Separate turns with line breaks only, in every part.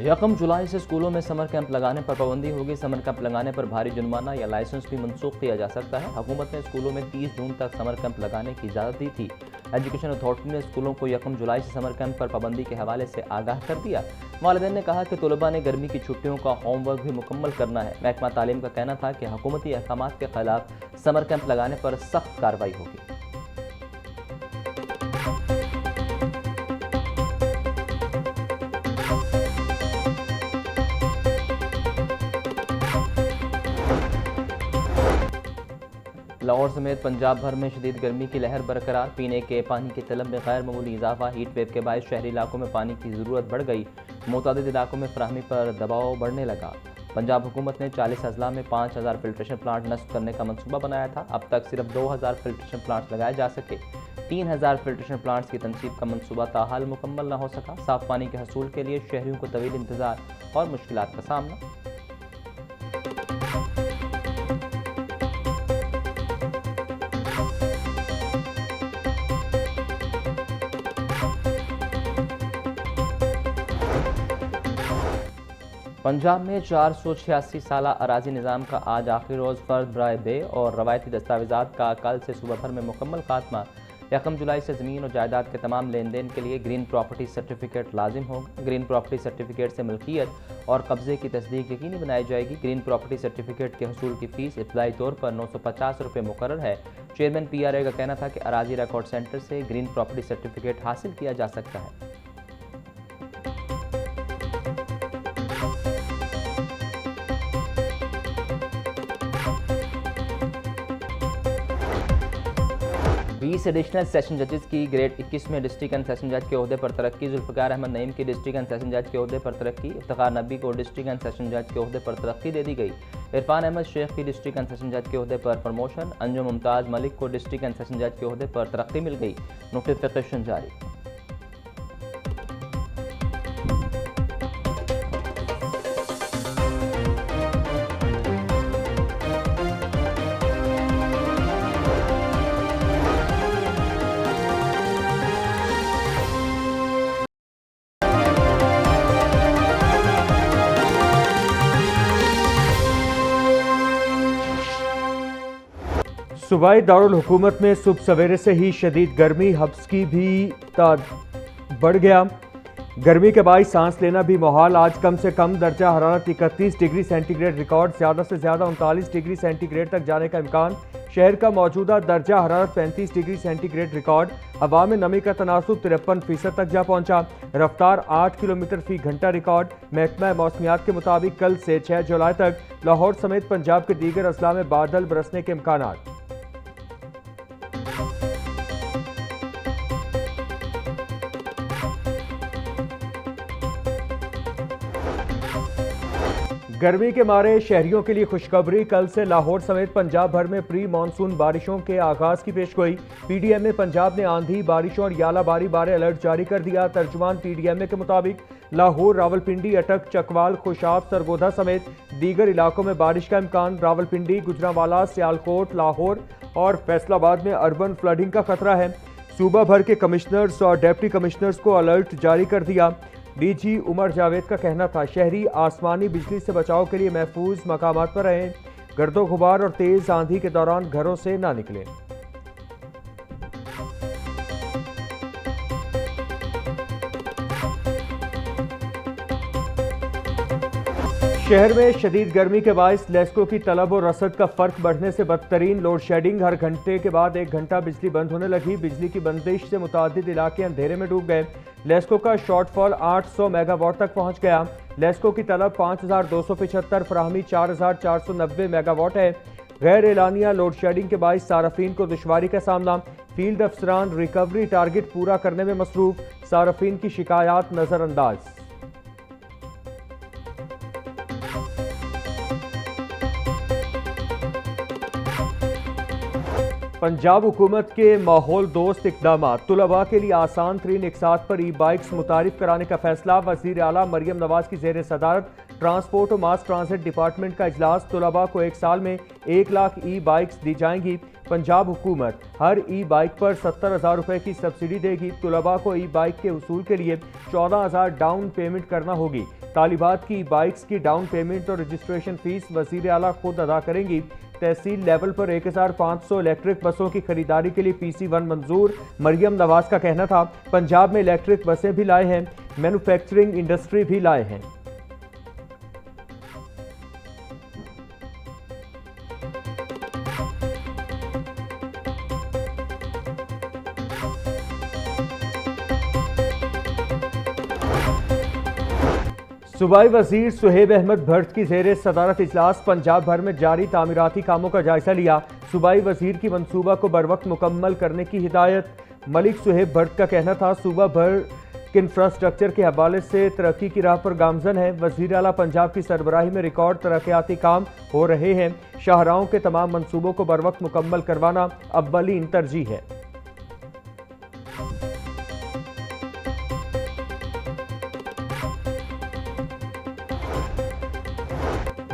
यकम जुलाई से स्कूलों में समर कैंप लगाने पर पाबंदी होगी। समर कैंप लगाने पर भारी जुर्माना या लाइसेंस भी मनसूख किया जा सकता है। हुकूमत ने स्कूलों में 30 जून तक समर कैंप लगाने की इजाज़त दी थी। एजुकेशन अथॉरिटी ने स्कूलों को यकम जुलाई से समर कैंप पर पाबंदी के हवाले से आगाह कर दिया। वालिदैन ने कहा कि तलबा ने गर्मी की छुट्टियों का होमवर्क भी मुकम्मल करना है। महकमा तालीम का कहना था कि हुकूमती अहकाम के खिलाफ समर कैंप लगाने पर सख्त कार्रवाई होगी। लाहौर समेत पंजाब भर में शदीद गर्मी की लहर बरकरार। पीने के पानी की तलब में गैर मामूली इजाफा। हीट वेव के बायस शहरी इलाकों में पानी की ज़रूरत बढ़ गई। मुतादिद इलाकों में फराहमी पर दबाव बढ़ने लगा। पंजाब हुकूमत ने 40 अजला में 5000 फिल्ट्रेशन प्लांट नस्ब करने का मनसूबा बनाया था। अब तक सिर्फ 2000 फिल्ट्रेशन प्लांट लगाए जा सके। 3000 फिल्ट्रेशन प्लांट्स की तनसीब का मनसूबा ताहाल मुकम्मल न हो सका। साफ पानी के हसूल के लिए शहरियों को तवील इंतजार और मुश्किलात का सामना। पंजाब में 486 साला अराजी निज़ाम का आज आखिरी रोज़ फर्द बराए बे और रवायती दस्तावेज़ात का कल से सूबा भर में मुकम्मल खात्मा। यकम जुलाई से ज़मीन और जायदाद के तमाम लेन देन के लिए ग्रीन प्रॉपर्टी सर्टिफिकेट लाजिम होगा। ग्रीन प्रॉपर्टी सर्टिफिकेट से मिल्कियत और कब्जे की तस्दीक यकीनी बनाई जाएगी। ग्रीन प्रॉपर्टी सर्टिफिकेट के हसूल की फ़ीस इब्तदाई तौर पर 950 रुपये मुकर्रर है। चेयरमैन PRA का कहना था कि अराजी रिकॉर्ड सेंटर से ग्रीन प्रॉपर्टी सर्टिफिकेट हासिल किया जा सकता है। बीस एडिशनल सेशन जजेस की ग्रेड 21 में डिस्ट्रिक्ट एंड सेशन जज के ओहदे पर तरक्की। जुल्फ़िकार अहमद नईम की डिस्ट्रिक्ट एंड सेशन जज के ओहदे पर तरक्की। इफ्तिखार नबी को डिस्ट्रिक्ट एंड सेशन जज के ओहदे पर तरक्की दे दी गई। इरफान अहमद शेख की डिस्ट्रिक्ट एंड सेशन जज के ओहदे पर प्रमोशन। अंजुम मुमताज़ मलिक को डिस्ट्रिक्ट एंड सेशन जज के ओहदे पर तरक्की मिल गई। नोटिफिकेशन जारी।
सूबाई दारुल हुकूमत में सुबह सवेरे से ही शदीद गर्मी, हब्स की भी बढ़ गया। गर्मी के बायस सांस लेना भी मुहाल। आज कम से कम दर्जा हरारत 31 डिग्री सेंटीग्रेड रिकॉर्ड, ज़्यादा से ज़्यादा 39 डिग्री सेंटीग्रेड तक जाने का इम्कान। शहर का मौजूदा दर्जा हरारत 35 डिग्री सेंटीग्रेड रिकॉर्ड। हवा में नमी का तनासुब 53% तक जा पहुंचा। रफ्तार 8 किलोमीटर फी घंटा रिकॉर्ड। महकमा मौसमियात के मुताबिक कल से 6 जुलाई तक लाहौर समेत पंजाब के दीगर अजला में बादल बरसने के इम्कान। गर्मी के मारे शहरियों के लिए खुशखबरी। कल से लाहौर समेत पंजाब भर में प्री मानसून बारिशों के आगाज की पेशगोई। PDMA पंजाब ने आंधी, बारिशों और यालाबारी बारे अलर्ट जारी कर दिया। तर्जुमान PDMA के मुताबिक लाहौर, रावलपिंडी, अटक, चकवाल, खुशाब, सरगोधा समेत दीगर इलाकों में बारिश का इम्कान। रावलपिंडी, गुजरांवाला, सियालकोट, लाहौर और फैसलाबाद में अर्बन फ्लडिंग का खतरा है। सूबा भर के कमिश्नर्स और डिप्टी कमिश्नर्स को अलर्ट जारी कर दिया। DG उमर जावेद का कहना था शहरी आसमानी बिजली से बचाव के लिए महफूज मकामात पर रहें। गर्दो गुबार और तेज आंधी के दौरान घरों से ना निकलें। शहर में शदीद गर्मी के बायस लेस्को की तलब और रसद का फर्क बढ़ने से बदतरीन लोड शेडिंग। हर घंटे के बाद 1 घंटा बिजली बंद होने लगी। बिजली की बंदिश से मुतादिद इलाके अंधेरे में डूब गए। लेस्को का शॉर्टफॉल 800 मेगावाट तक पहुंच गया। लेस्को की तलब 5275, फराहमी 4490 मेगावाट है। गैर एलानिया लोड शेडिंग के बायस सारफीन को दुश्वारी का सामना। फील्ड अफसरान रिकवरी टारगेट पूरा करने में मसरूफ। सारफीन की शिकायत नजरअंदाज। पंजाब हुकूमत के माहौल दोस्त इकदाम। तुलबा के लिए आसान तरीन इकसात पर ई-बाइक्स मुतारिफ कराने का फैसला। वज़ीर आला मरियम नवाज की ज़ेर सदारत ट्रांसपोर्ट और मास ट्रांसिट डिपार्टमेंट का इजलास। तुलबा को 1 साल में 1 लाख ई-बाइक्स दी जाएंगी। पंजाब हुकूमत हर ई-बाइक पर 70,000 रुपए की सब्सिडी देगी। तुलबा को ई-बाइक के उसूल के लिए 14,000 डाउन पेमेंट करना होगी। तालिबात की बाइक्स की डाउन पेमेंट और रजिस्ट्रेशन फीस वजीर आला खुद अदा करेंगी। तहसील लेवल पर 1500 इलेक्ट्रिक बसों की खरीदारी के लिए PC1 मंजूर। मरियम नवाज का कहना था, पंजाब में इलेक्ट्रिक बसें भी लाए हैं, मैन्युफैक्चरिंग इंडस्ट्री भी लाए हैं। सूबाई वजीर सुहेब अहमद भट्ट की ज़ेर सदारत इजलास पंजाब भर में जारी तामीराती कामों का जायजा लिया। सूबाई वजीर की मनसूबा को बरवक्त मुकम्मल करने की हिदायत। मलिक सुहेब भट्ट का कहना था, सूबा भर के इंफ्रास्ट्रक्चर के हवाले से तरक्की की राह पर गामजन है। वजीर आला पंजाब की सरबराही में रिकॉर्ड तरक्याती काम हो रहे हैं। शाहराहों के तमाम मनसूबों को बरवक्त मुकम्मल करवाना अव्वलीन तरजीह है।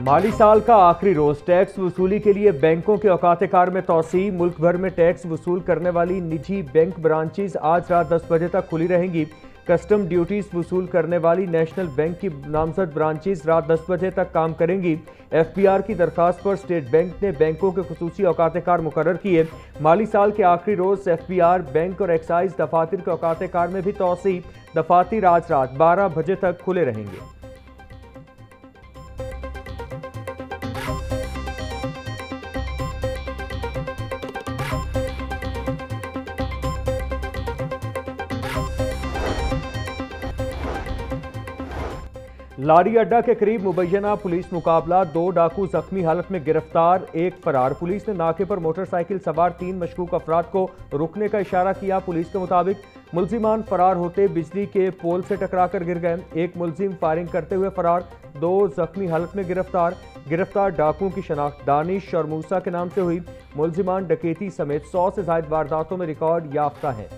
माली साल का आखिरी रोज टैक्स वसूली के लिए बैंकों के औकात कार में तोसी। मुल्क भर में टैक्स वसूल करने वाली निजी बैंक ब्रांचेज आज रात 10 बजे तक खुली रहेंगी। कस्टम ड्यूटीज वसूल करने वाली नेशनल बैंक की नामजद ब्रांचेज रात 10 बजे तक काम करेंगी। FBR की दरखास्त पर स्टेट बैंक ने बैंकों के खुसूसी औकात कार मुकर्रर किए। माली साल के आखिरी रोज FBR बैंक और एक्साइज दफातर के औकात कार में भी तोसी। दफातर आज रात 12 बजे तक खुले रहेंगे। लारी अड्डा के करीब मुबैना पुलिस मुकाबला, 2 डाकू जख्मी हालत में गिरफ्तार, 1 फरार। पुलिस ने नाके पर मोटरसाइकिल सवार 3 मशकूक अफराद को रुकने का इशारा किया। पुलिस के मुताबिक मुलजिमान फरार होते बिजली के पोल से टकराकर गिर गए। 1 मुलजिम फायरिंग करते हुए फरार, 2 जख्मी हालत में गिरफ्तार। गिरफ्तार डाकुओं की शनाख्त दानिश और मूसा के नाम से हुई। मुलजिमान डकैती समेत 100 से ज्यादा वारदातों में रिकॉर्ड याफ्ता हैं।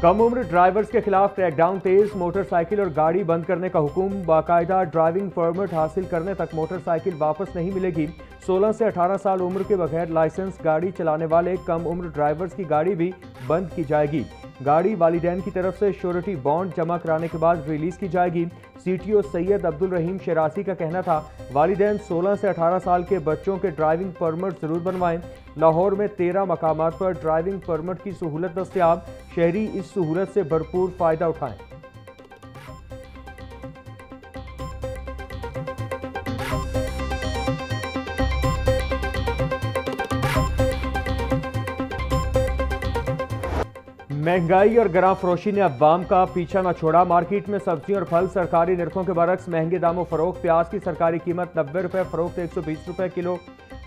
कम उम्र ड्राइवर्स के खिलाफ क्रैकडाउन तेज। मोटरसाइकिल और गाड़ी बंद करने का हुक्म। बाकायदा ड्राइविंग परमिट हासिल करने तक मोटरसाइकिल वापस नहीं मिलेगी। 16 से 18 साल उम्र के बगैर लाइसेंस गाड़ी चलाने वाले कम उम्र ड्राइवर्स की गाड़ी भी बंद की जाएगी। गाड़ी वालिदैन की तरफ से श्योरिटी बॉन्ड जमा कराने के बाद रिलीज की जाएगी। CTO सैयद अब्दुल रहीम शरासी का कहना था, वालिदैन 16 से 18 साल के बच्चों के ड्राइविंग परमिट जरूर बनवाएं। लाहौर में 13 मकामात पर ड्राइविंग परमिट की सहूलत दस्तयाब। शहरी इस सहूलत से भरपूर फायदा उठाएं। महंगाई और गरां फरोशी ने अवाम का पीछा न छोड़ा। मार्केट में सब्जियां और फल सरकारी निर्खों के बरक्स महंगे दामों फरोख्त। प्याज की सरकारी कीमत 90 रुपये फरोख्त, 120 रुपये किलो।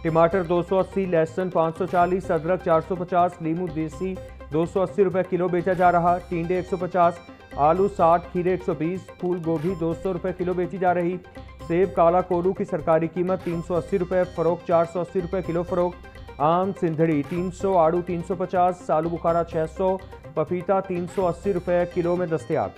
टमाटर 280, लहसुन 540, अदरक 450, लीमू देसी 280 रुपये किलो बेचा जा रहा। टींडे 150, आलू 60, खीरे 120, फूल गोभी 200 रुपये किलो बेची जा रही। सेब काला कोरू की सरकारी कीमत 380 रुपये फरोख्त, 480 रुपये किलो फरोख्त। आम सिंधड़ी 300, आड़ू 350, आलू बुखारा 600, पपीता 380 रुपये किलो में दस्तयाब।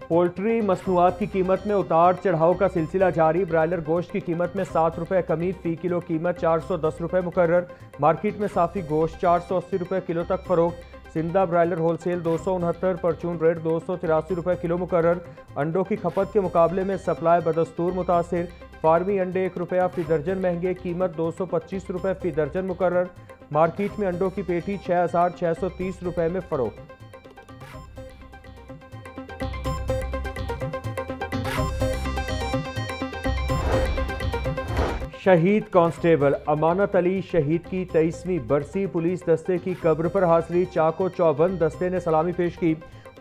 पोल्ट्री मसनूआत की कीमत में उतार चढ़ाव का सिलसिला जारी। ब्रायलर गोश्त की कीमत में 7 रुपये कमी, फी किलो कीमत 410 रुपये मुकर्रर। मार्केट में साफ़ी गोश्त 480 रुपये किलो तक फरोख्त। जिंदा ब्रायलर होलसेल 269, परचून रेट 283 रुपये किलो मुकर्रर। अंडों की खपत के मुकाबले में सप्लाई बदस्तूर मुतासिर। फार्मी अंडे 1 रुपया फी दर्जन महंगे, कीमत 225 रुपये फी दर्जन मुकर्रर। मार्केट में अंडों की पेटी 6630 रुपये में फरोख्त। शहीद कांस्टेबल अमानत अली शहीद की 23वीं बरसी। पुलिस दस्ते की कब्र पर हाजिरी। चाको चौबंद दस्ते ने सलामी पेश की,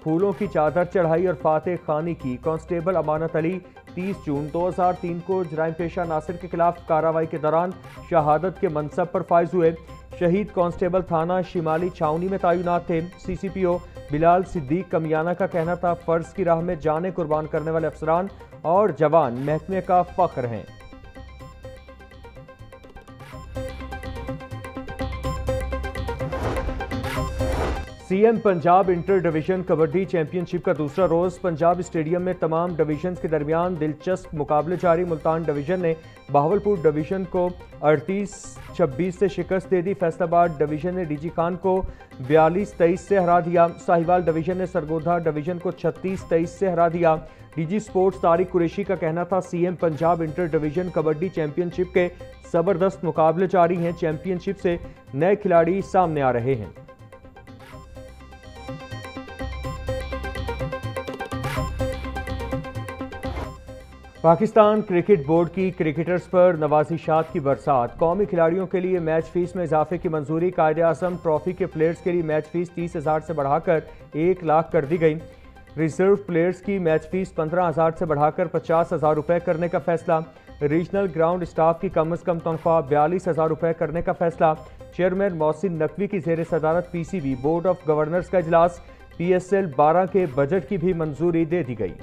फूलों की चादर चढ़ाई और फातेह खानी की। कांस्टेबल अमानत अली 30 जून 2003 को जराइम पेशा नासिर के खिलाफ कार्रवाई के दौरान शहादत के मनसब पर फायज हुए। शहीद कांस्टेबल थाना शिमाली छावनी में तैनात थे। CCPO बिलाल सिद्दीक कमियाना का कहना था, फर्ज की राह में जानें कुर्बान करने वाले अफसरान और जवान महकमे का फख्र हैं। CM Punjab inter division kabaddi championship का दूसरा रोज पंजाब स्टेडियम में तमाम डिवीजन्स के दरमियान दिलचस्प मुकाबले जारी। मुल्तान डिवीजन ने बहावलपुर डिवीजन को 38-26 से शिकस्त दे दी। फैसलाबाद डिवीजन ने डीजी खान को 42-23 से हरा दिया। साहिवाल डिवीजन ने सरगोधा डिवीजन को 36-23 से हरा दिया। डीजी स्पोर्ट्स तारिक कुरैशी का कहना था, CM Punjab inter division kabaddi championship के जबरदस्त मुकाबले जारी हैं। चैंपियनशिप से नए खिलाड़ी सामने आ रहे हैं। पाकिस्तान क्रिकेट बोर्ड की क्रिकेटर्स पर नवाजिशात की बरसात। कौमी खिलाड़ियों के लिए मैच फीस में इजाफे की मंजूरी। कायदे-ए-आज़म ट्रॉफी के प्लेयर्स के लिए मैच फीस 30,000 से बढ़ाकर 1 लाख कर दी गई। रिजर्व प्लेयर्स की मैच फीस 15,000 से बढ़ाकर 50,000 रुपये करने का फैसला। रीजनल ग्राउंड स्टाफ की कम अज़ कम तनख्वाह 42,000 रुपये करने का फैसला। चेयरमैन मोहसिन नकवी की ज़ेर सदारत पीसीबी बोर्ड ऑफ गवर्नर्स का इजलास। PSL 12 के बजट की भी मंजूरी दे दी गई।